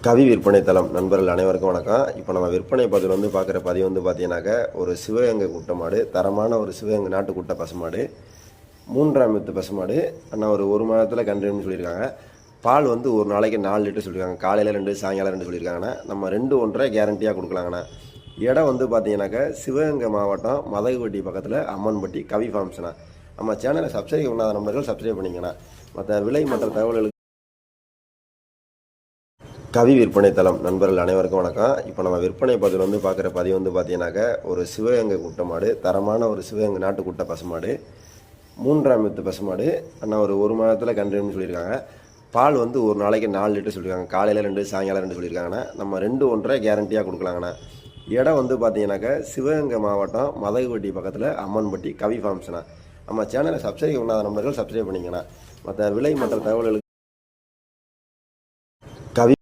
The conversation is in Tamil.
கவி விற்பனை தளம் நண்பர்கள் அனைவருக்கும் வணக்கம். இப்போ நம்ம விற்பனை பதிவில் பார்க்குற பதிவு பார்த்தீங்கன்னாக்கா ஒரு சிவகங்கை குட்டை மாடு, தரமான ஒரு சிவகங்கை நாட்டுக்குட்டை பசுமாடு, 3ஆம் வித்து பசுமாடு. ஆனால் ஒரு மாதத்தில் கன்றுன்னு சொல்லியிருக்காங்க. பால் ஒரு நாளைக்கு 4 லிட்டர் சொல்லியிருக்காங்க. காலையில் 2, சாயங்காலம் 2 சொல்லியிருக்காங்கண்ணா. நம்ம 2 1/2 கேரண்டியாக கொடுக்கலாங்கண்ணா. இடம் பார்த்தீங்கன்னாக்கா சிவகங்கை மாவட்டம் மதகுபட்டி பக்கத்தில் அம்மன்பட்டி கவி ஃபார்ம்ஸ்ண்ணா. நம்ம சேனலை சப்ஸ்கிரைப் பண்ணாத நம்பர்கள் சப்ஸ்கிரைப் பண்ணிங்கண்ணா. மற்ற விலை மற்ற தகவல்களுக்கு கவி விற்பனை தளம் நண்பர்கள் அனைவருக்கும் வணக்கம். இப்போ நம்ம விற்பனை பதிவில் பார்க்குற பதிவு பார்த்தீங்கன்னாக்கா ஒரு சிவகங்கை குட்டை மாடு, தரமான ஒரு சிவகங்கை நாட்டுக்குட்டை பசுமாடு, 3ஆம் வித்து பசுமாடு. ஆனால் ஒரு மாதத்தில் கன்றுன்னு சொல்லியிருக்காங்க. பால் ஒரு நாளைக்கு 4 லிட்டர் சொல்லியிருக்காங்க. காலையில் 2, சாயங்காலம் 2 சொல்லியிருக்காங்கண்ணா. நம்ம 2 1/2 கேரண்டியாக கொடுக்கலாங்கண்ணா. இடம் பார்த்தீங்கன்னாக்கா சிவகங்கை மாவட்டம் மதகுபட்டி பக்கத்தில் அம்மன்பட்டி கவி ஃபார்ம்ஸ்ண்ணா. நம்ம சேனலை சப்ஸ்கிரைப் பண்ணாத நம்பர்கள் சப்ஸ்கிரைப் பண்ணிங்கண்ணா. மற்ற விலை மற்ற தகவல்களுக்கு கவி